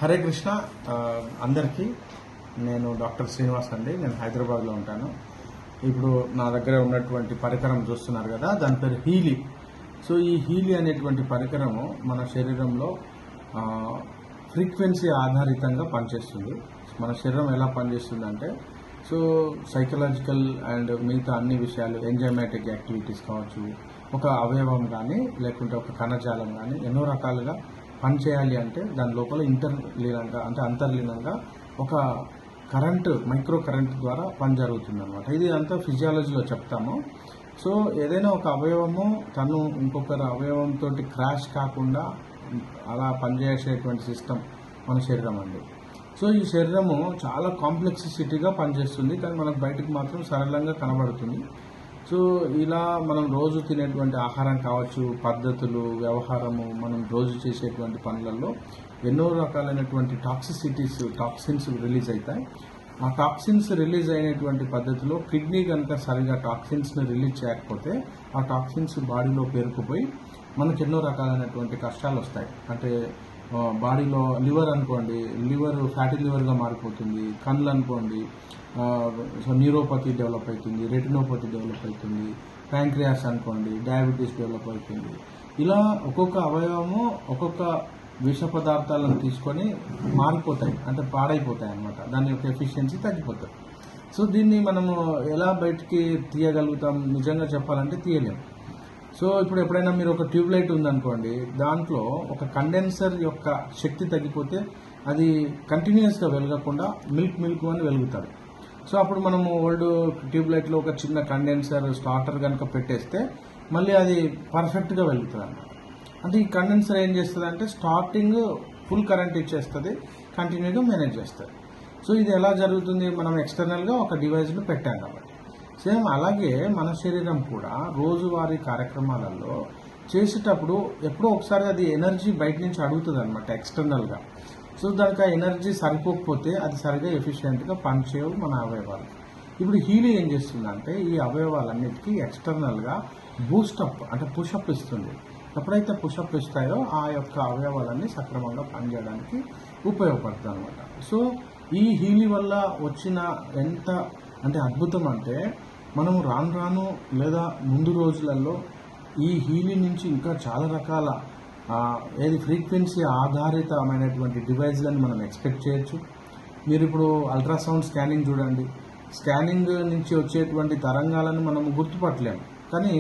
హరే కృష్ణ. అందరికీ నేను డాక్టర్ శ్రీనివాస్ అండి. నేను హైదరాబాద్లో ఉంటాను. ఇప్పుడు నా దగ్గర ఉన్నటువంటి పరికరం చూస్తున్నారు కదా, దాని పేరు హీలీ. సో ఈ హీలీ అనేటువంటి పరికరము మన శరీరంలో ఫ్రీక్వెన్సీ ఆధారితంగా పనిచేస్తుంది. మన శరీరం ఎలా పనిచేస్తుంది అంటే, సో సైకలాజికల్ అండ్ మిగతా అన్ని విషయాలు, ఎంజైమాటిక్ యాక్టివిటీస్ కావచ్చు, ఒక అవయవం కానీ లేకుంటే ఒక కణజాలం కానీ ఎన్నో రకాలుగా పనిచేయాలి అంటే దాని లోపల అంతర్లీనంగా ఒక కరెంటు, మైక్రో కరెంట్ ద్వారా పని జరుగుతుంది అనమాట. ఇది అంతా ఫిజియాలజీలో చెప్తాము. సో ఏదైనా ఒక అవయవము తను ఇంకొకరి అవయవంతో క్రాష్ కాకుండా అలా పనిచేసేటువంటి సిస్టమ్ మన శరీరం అండి. సో ఈ శరీరము చాలా కాంప్లెక్సిటీగా పనిచేస్తుంది, కానీ మనకు బయటకు మాత్రం సరళంగా కనబడుతుంది. సో ఇలా మనం రోజు తినేటువంటి ఆహారం కావచ్చు, పద్ధతులు, వ్యవహారము, మనం రోజు చేసేటువంటి పనులలో ఎన్నో రకాలైనటువంటి టాక్సిన్స్ రిలీజ్ అవుతాయి. ఆ టాక్సిన్స్ రిలీజ్ అయినటువంటి పద్ధతిలో కిడ్నీ కనుక సరిగా టాక్సిన్స్ని రిలీజ్ చేయకపోతే ఆ టాక్సిన్స్ బాడీలో పేరుకుపోయి మనకు ఎన్నో రకాలైనటువంటి కష్టాలు వస్తాయి. అంటే బాడీలో లివర్ అనుకోండి, లివర్ ఫ్యాటీ లివర్గా మారిపోతుంది. కళ్ళు అనుకోండి, సో న్యూరోపతి డెవలప్ అవుతుంది, రెటినోపతి డెవలప్ అవుతుంది. ప్యాంక్రియాస్ అనుకోండి, డయాబెటీస్ డెవలప్ అవుతుంది. ఇలా ఒక్కొక్క అవయవము ఒక్కొక్క విష పదార్థాలను తీసుకొని మారిపోతాయి, అంటే పాడైపోతాయి అన్నమాట. దాని యొక్క ఎఫిషియన్సీ తగ్గిపోతుంది. సో దీన్ని మనము ఎలా బయటికి తీయగలుగుతాం? నిజంగా చెప్పాలంటే తీయలేము. సో ఇప్పుడు ఎప్పుడైనా మీరు ఒక ట్యూబ్లైట్ ఉందనుకోండి, దాంట్లో ఒక కండెన్సర్ యొక్క శక్తి తగ్గిపోతే అది కంటిన్యూస్గా వెలగకుండా మిల్క్ అని వెలుగుతారు. సో అప్పుడు మనము ఓల్డ్ ట్యూబ్లైట్లో ఒక చిన్న కండెన్సర్ స్టార్టర్ కనుక పెట్టేస్తే మళ్ళీ అది పర్ఫెక్ట్గా వెలుగుతుంది అన్నమాట. అంటే ఈ కండెన్సర్ ఏం చేస్తుంది అంటే స్టార్టింగ్ ఫుల్ కరెంట్ ఇచ్చేస్తుంది, కంటిన్యూగా మేనేజ్ చేస్తుంది. సో ఇది ఎలా జరుగుతుంది? మనం ఎక్స్టర్నల్గా ఒక డివైస్ను పెట్టాం కాబట్టి. సేమ్ అలాగే మన శరీరం కూడా రోజువారీ కార్యక్రమాలలో చేసేటప్పుడు ఎప్పుడో ఒకసారి అది ఎనర్జీ బయట నుంచి అడుగుతుంది అనమాట, ఎక్స్టర్నల్గా. సో దానికి ఆ ఎనర్జీ సరిపోకపోతే అది సరిగా ఎఫిషియెంట్గా పనిచేయవు మన అవయవాలు. ఇప్పుడు హీలీ ఏం చేస్తుందంటే ఈ అవయవాలన్నిటికీ ఎక్స్టర్నల్గా బూస్టప్, అంటే పుషప్ ఇస్తుంది. ఎప్పుడైతే పుషప్ ఇస్తాయో ఆ యొక్క అవయవాలన్నీ సక్రమంగా పనిచేయడానికి ఉపయోగపడుతుంది అనమాట. సో ఈ హీలీ వల్ల వచ్చిన ఎంత అంటే అద్భుతం అంటే, మనం రాను లేదా ముందు రోజులలో ఈ హీలీ నుంచి ఇంకా చాలా రకాల ఫ్రీక్వెన్సీ ఆధారితమైనటువంటి డివైజ్లను మనం ఎక్స్పెక్ట్ చేయొచ్చు. మీరు ఇప్పుడు అల్ట్రాసౌండ్ స్కానింగ్ చూడండి. స్కానింగ్ నుంచి వచ్చేటువంటి తరంగాలను మనం గుర్తుపట్టలేము, కానీ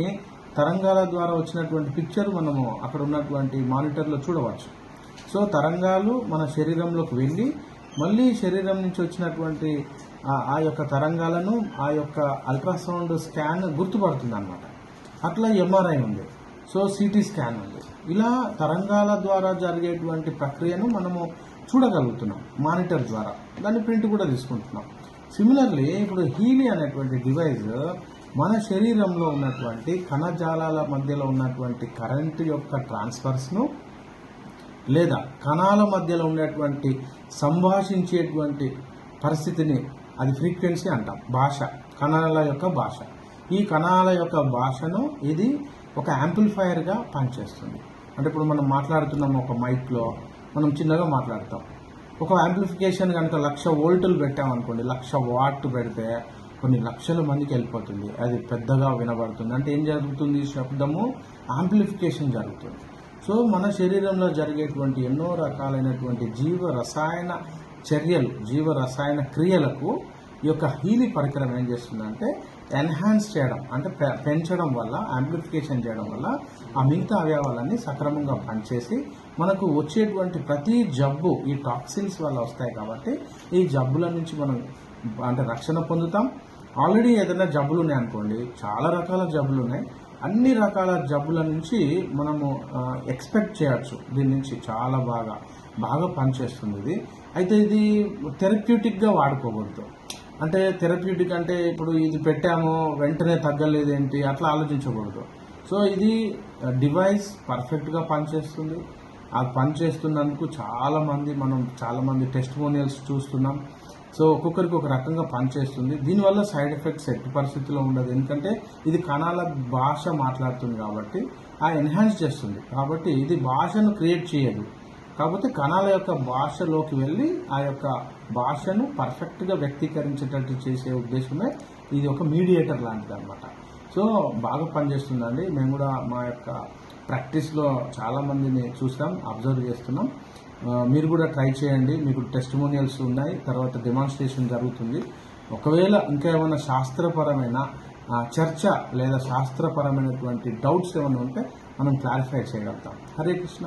తరంగాల ద్వారా వచ్చినటువంటి పిక్చర్ మనము అక్కడ ఉన్నటువంటి మానిటర్లో చూడవచ్చు. సో తరంగాలు మన శరీరంలోకి వెళ్ళి మళ్ళీ శరీరం నుంచి వచ్చినటువంటి ఆ యొక్క తరంగాలను ఆ యొక్క అల్ట్రాసౌండ్ స్కాన్ గుర్తుపడుతుంది అన్నమాట. అట్లా ఎంఆర్ఐ ఉంది, సో సిటీ స్కాన్ ఉంది. ఇలా తరంగాల ద్వారా జరిగేటువంటి ప్రక్రియను మనము చూడగలుగుతున్నాం మానిటర్ ద్వారా, దాన్ని ప్రింట్ కూడా తీసుకుంటున్నాం. సిమిలర్లీ ఇప్పుడు హీలీ అనేటువంటి డివైస్ మన శరీరంలో ఉన్నటువంటి కణజాలాల మధ్యలో ఉన్నటువంటి కరెంటు యొక్క ట్రాన్స్ఫర్స్ను, లేదా కణాల మధ్యలో ఉండేటువంటి సంభాషించేటువంటి పరిస్థితిని, అది ఫ్రీక్వెన్సీ అంటాం. భాష, కణాల యొక్క భాష. ఈ కణాల యొక్క భాషను ఇది ఒక యాంప్లిఫైయర్గా పనిచేస్తుంది. అంటే ఇప్పుడు మనం మాట్లాడుతున్నాం ఒక మైక్లో, మనం చిన్నగా మాట్లాడతాం. ఒక యాంప్లిఫికేషన్ కనుక 1,00,000 వోల్టులు పెట్టామనుకోండి, 1,00,000 వాట్ పెడితే కొన్ని లక్షల మందికి వెళ్ళిపోతుంది, అది పెద్దగా వినబడుతుంది. అంటే ఏం జరుగుతుంది? శబ్దము యాంప్లిఫికేషన్ జరుగుతుంది. సో మన శరీరంలో జరిగేటువంటి ఎన్నో రకాలైనటువంటి జీవ రసాయన క్రియలకు ఈ యొక్క హీలీ పరికరం ఏం చేస్తుందంటే ఎన్హాన్స్ చేయడం, అంటే పెంచడం వల్ల, యాంప్లిఫికేషన్ చేయడం వల్ల ఆ మిగతా అవయవాలన్నీ సక్రమంగా పనిచేసి మనకు వచ్చేటువంటి ప్రతి జబ్బు ఈ టాక్సిన్స్ వల్ల వస్తాయి. కాబట్టి ఈ జబ్బుల నుంచి మనం అంటే రక్షణ పొందుతాం. ఆల్రెడీ ఏదైనా జబ్బులు ఉన్నాయనుకోండి, చాలా రకాల జబ్బులు ఉన్నాయి, అన్ని రకాల జబ్బుల నుంచి మనము ఎక్స్పెక్ట్ చేయొచ్చు. దీని నుంచి చాలా బాగా పనిచేస్తుంది ఇది. అయితే ఇది థెరప్యూటిక్గా వాడుకోకూడదు. అంటే థెరప్యూటిక్ అంటే ఇప్పుడు ఇది పెట్టాము వెంటనే తగ్గలేదేంటి అట్లా ఆలోచించకూడదు. సో ఇది డివైస్ పర్ఫెక్ట్గా పనిచేస్తుంది. అది పనిచేస్తున్నందుకు చాలామంది టెస్టిమోనియల్స్ చూస్తున్నాం. సో ఒక్కొక్కరికి ఒక రకంగా పనిచేస్తుంది. దీనివల్ల సైడ్ ఎఫెక్ట్స్ ఎట్టి పరిస్థితిలో ఉండదు, ఎందుకంటే ఇది కణాల భాష మాట్లాడుతుంది కాబట్టి ఆ ఎన్హాన్స్ చేస్తుంది. కాబట్టి ఇది భాషను క్రియేట్ చేయదు, కాకపోతే కణాల యొక్క భాషలోకి వెళ్ళి ఆ యొక్క భాషను పర్ఫెక్ట్గా వ్యక్తీకరించేటట్టు చేసే ఉద్దేశమే ఇది ఒక మీడియేటర్ లాంటిది అనమాట. సో బాగా పనిచేస్తుందండి. మేము కూడా మా యొక్క ప్రాక్టీస్లో చాలామందిని చూస్తాం, అబ్జర్వ్ చేస్తున్నాం. మీరు కూడా ట్రై చేయండి. మీకు టెస్టిమోనియల్స్ ఉన్నాయి, తర్వాత డెమాన్స్ట్రేషన్ జరుగుతుంది. ఒకవేళ ఇంకా ఏమైనా శాస్త్రపరమైన చర్చ లేదా శాస్త్రపరమైనటువంటి డౌట్స్ ఏమైనా ఉంటే మనం క్లారిఫై చేయగలుగుతాం. హరే కృష్ణ.